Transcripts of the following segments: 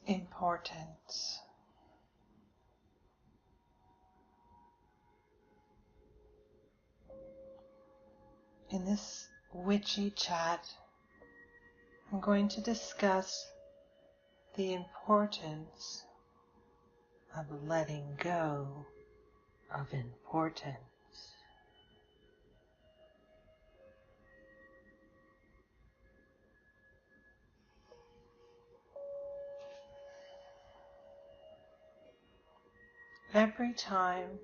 importance. In this witchy chat, I'm going to discuss the importance of letting go of importance. Every time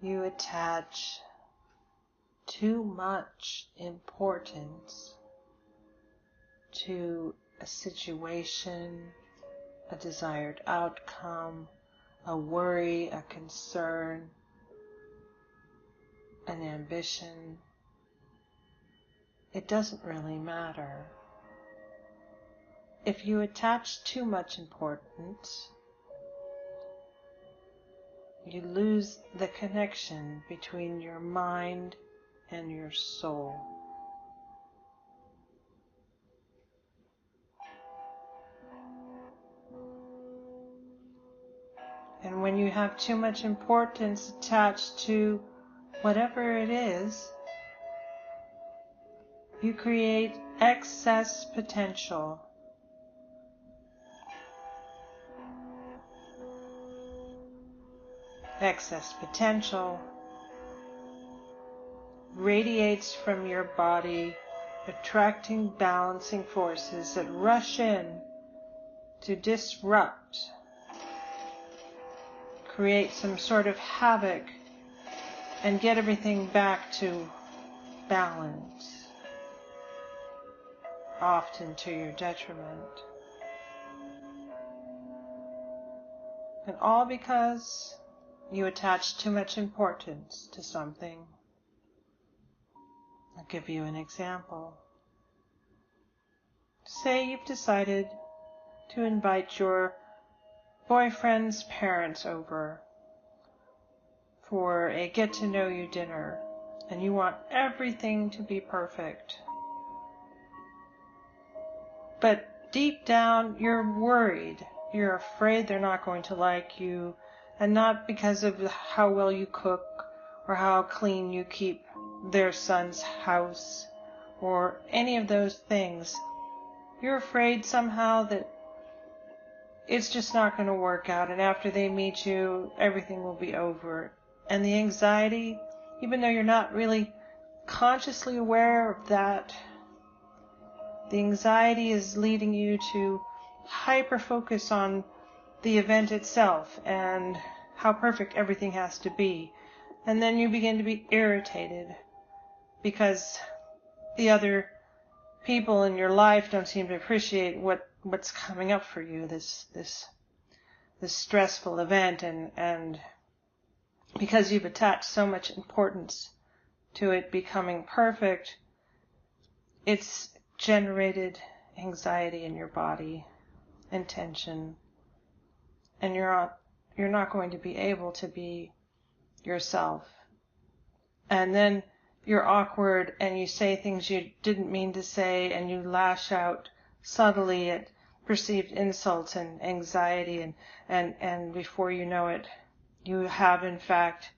you attach too much importance to a situation, a desired outcome, a worry, a concern, an ambition, it doesn't really matter. If you attach too much importance, you lose the connection between your mind and your soul. And when you have too much importance attached to whatever it is, you create excess potential. Excess potential radiates from your body, attracting balancing forces that rush in to disrupt, create some sort of havoc, and get everything back to balance, often to your detriment. And all because you attach too much importance to something. I'll give you an example. Say you've decided to invite your boyfriend's parents over for a get-to-know-you dinner, and you want everything to be perfect. But deep down, you're worried. You're afraid they're not going to like you, and not because of how well you cook or how clean you keep their son's house or any of those things. You're afraid somehow that it's just not going to work out, and after they meet you, everything will be over. And the anxiety, even though you're not really consciously aware of that, the anxiety is leading you to hyper-focus on the event itself and how perfect everything has to be. And then you begin to be irritated because the other people in your life don't seem to appreciate what's coming up for you, this stressful event, and because you've attached so much importance to it becoming perfect, it's generated anxiety in your body and tension, and you're not going to be able to be yourself. And then you're awkward and you say things you didn't mean to say, and you lash out subtly at perceived insults and anxiety, and before you know it, you have in fact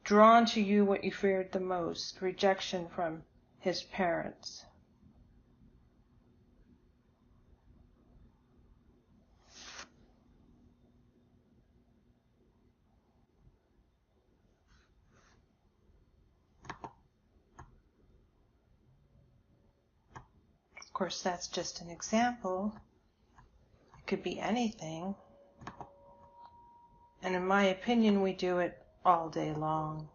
drawn to you what you feared the most, rejection from his parents. Of course, that's just an example. It could be anything. And in my opinion, we do it all day long.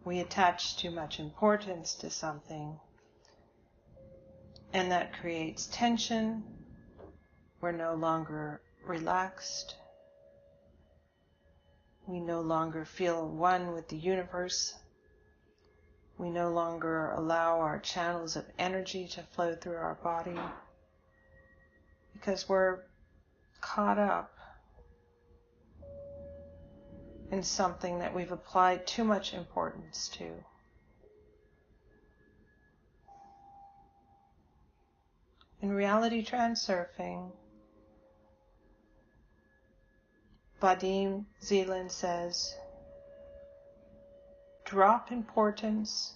We attach too much importance to something, and that creates tension. We're no longer relaxed. We no longer feel one with the universe. We no longer allow our channels of energy to flow through our body because we're caught up in something that we've applied too much importance to. In Reality Transfurfing, Vadim Zeland says, drop importance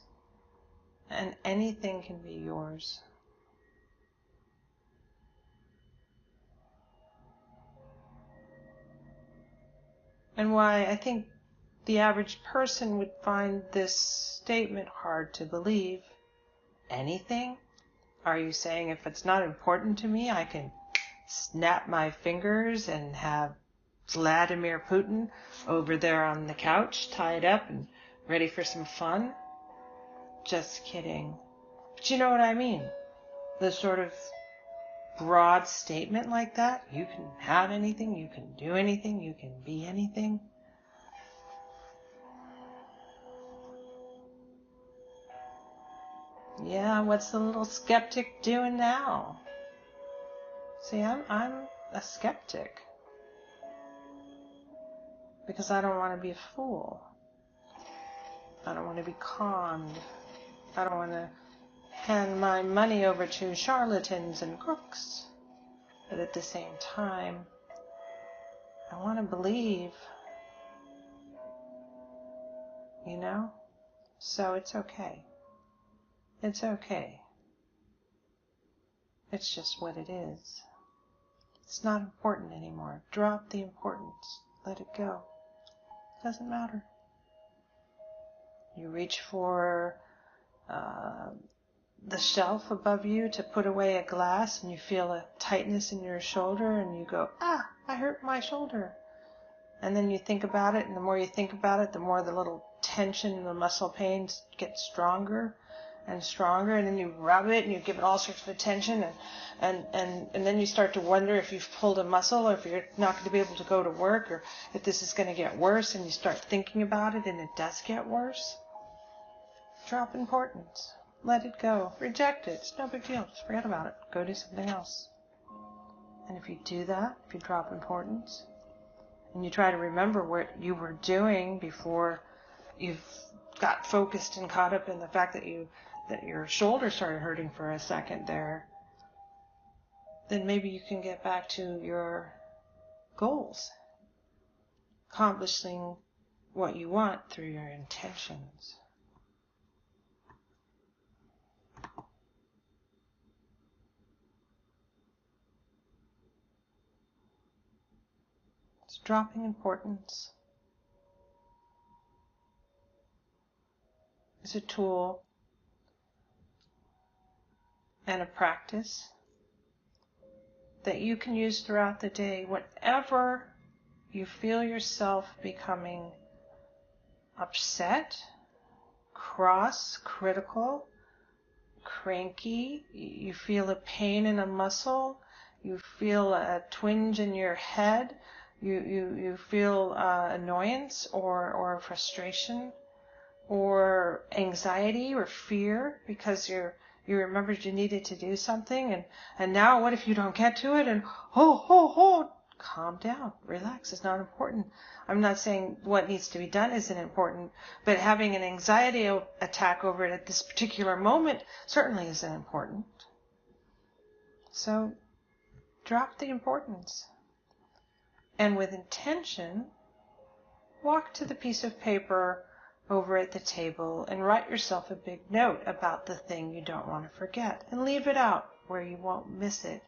and anything can be yours. And why I think the average person would find this statement hard to believe. Anything? Are you saying if it's not important to me, I can snap my fingers and have Vladimir Putin over there on the couch, tied up and ready for some fun? Just kidding. But you know what I mean? The sort of broad statement like that. You can have anything, you can do anything, you can be anything. Yeah, what's the little skeptic doing now? See, I'm a skeptic because I don't want to be a fool. I don't want to be conned. I don't want to hand my money over to charlatans and crooks. But at the same time, I want to believe, you know? So it's okay. It's okay. It's just what it is. It's not important anymore. Drop the importance. Let it go. Doesn't matter. You reach for the shelf above you to put away a glass and you feel a tightness in your shoulder and you go, I hurt my shoulder. And then you think about it, and the more you think about it, the more the little tension and the muscle pains get stronger and stronger, and then you rub it and you give it all sorts of attention, and then you start to wonder if you've pulled a muscle or if you're not going to be able to go to work or if this is going to get worse, and you start thinking about it and it does get worse. Drop importance. Let it go. Reject it. It's no big deal. Just forget about it. Go do something else. And if you do that, if you drop importance, and you try to remember what you were doing before you've got focused and caught up in the fact that your shoulder started hurting for a second there, then maybe you can get back to your goals, accomplishing what you want through your intentions. It's dropping importance. It's a tool and a practice that you can use throughout the day whenever you feel yourself becoming upset, cross, critical, cranky, you feel a pain in a muscle, you feel a twinge in your head, you feel annoyance or frustration or anxiety or fear because you remembered you needed to do something, and now what if you don't get to it, and calm down, relax, it's not important. I'm not saying what needs to be done isn't important, but having an anxiety attack over it at this particular moment certainly isn't important. So drop the importance. And with intention, walk to the piece of paper over at the table and write yourself a big note about the thing you don't want to forget, and leave it out where you won't miss it.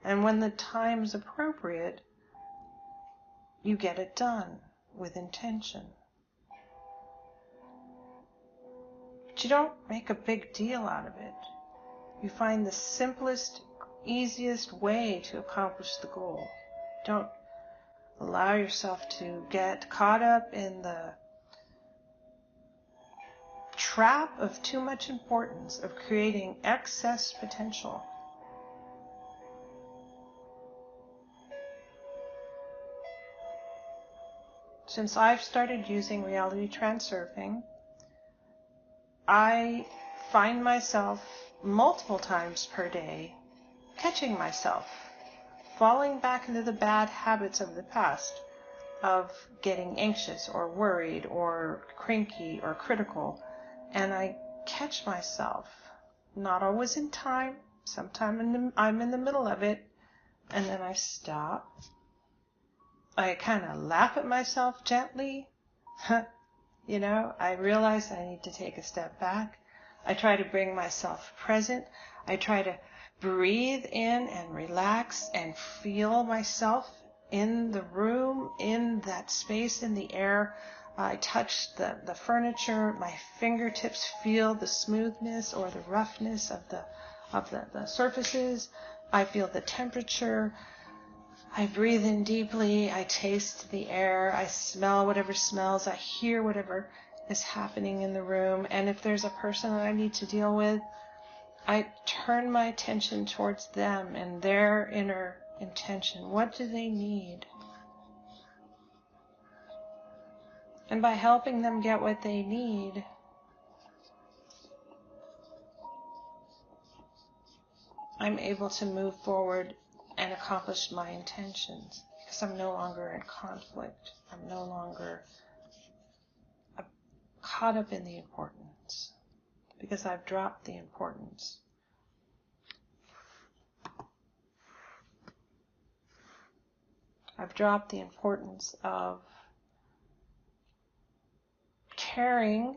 And when the time's appropriate, you get it done with intention. But you don't make a big deal out of it. You find the simplest, easiest way to accomplish the goal. Don't allow yourself to get caught up in the trap of too much importance, of creating excess potential. Since I've started using Reality Transfurfing, I find myself multiple times per day catching myself falling back into the bad habits of the past, of getting anxious or worried or cranky or critical. And I catch myself, not always in time, Sometime I'm in the middle of it, and then I stop. I kind of laugh at myself gently. You know, I realize I need to take a step back. I try to bring myself present. I try to breathe in and relax and feel myself in the room, in that space, in the air. I touch the furniture. My fingertips feel the smoothness or the roughness of the surfaces. I feel the temperature. I breathe in deeply. I taste the air. I smell whatever smells. I hear whatever is happening in the room. And if there's a person that I need to deal with, I turn my attention towards them and their inner intention. What do they need? And by helping them get what they need, I'm able to move forward and accomplish my intentions, because I'm no longer in conflict. I'm no longer caught up in the importance, because I've dropped the importance. I've dropped the importance of caring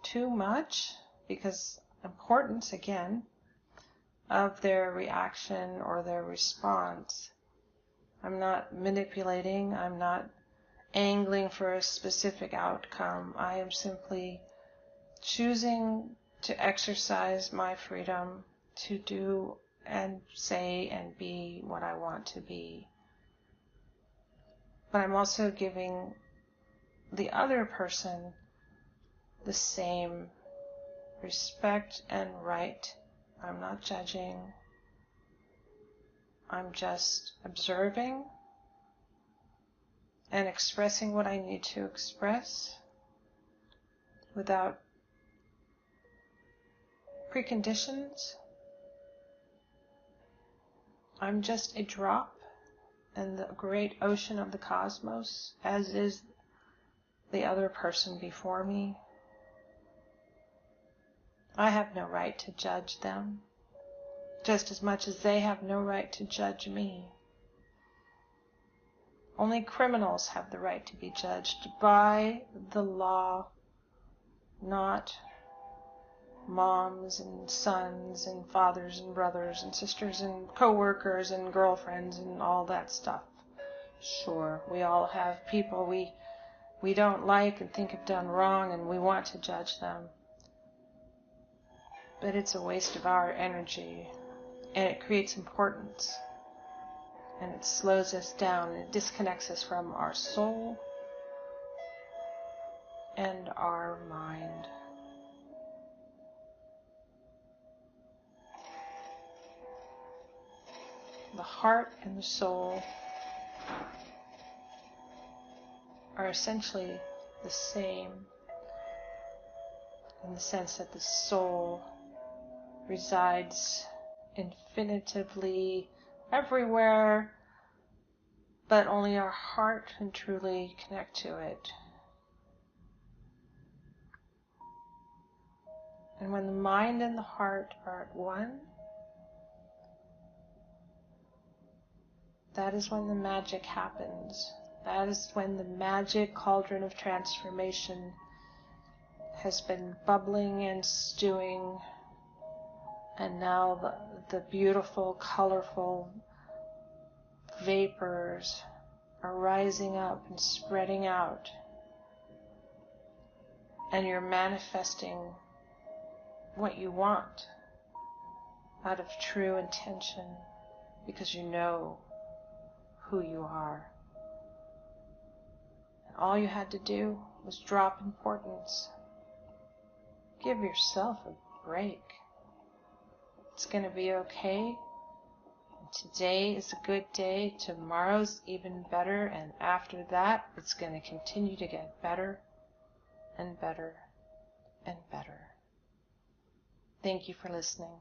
too much, because importance, again, of their reaction or their response. I'm not manipulating. I'm not angling for a specific outcome. I am simply choosing to exercise my freedom to do and say and be what I want to be. But I'm also giving the other person the same respect and right. I'm not judging. I'm just observing and expressing what I need to express without preconditions. I'm just a drop in the great ocean of the cosmos, as is the other person before me. I have no right to judge them, just as much as they have no right to judge me. Only criminals have the right to be judged by the law, not moms and sons and fathers and brothers and sisters and co-workers and girlfriends and all that stuff. Sure, we all have people we don't like and think have done wrong, and we want to judge them. But it's a waste of our energy, and it creates importance, and it slows us down, and it disconnects us from our soul and our mind. The heart and the soul are essentially the same, in the sense that the soul resides infinitively everywhere, but only our heart can truly connect to it. And when the mind and the heart are at one, that is when the magic happens. That is when the Magick Cauldron of Transformation has been bubbling and stewing, and now the beautiful, colorful vapors are rising up and spreading out, and you're manifesting what you want out of true intention, because you know who you are. And all you had to do was drop importance. Give yourself a break. It's going to be okay. Today is a good day. Tomorrow's even better. And after that, it's going to continue to get better and better and better. Thank you for listening.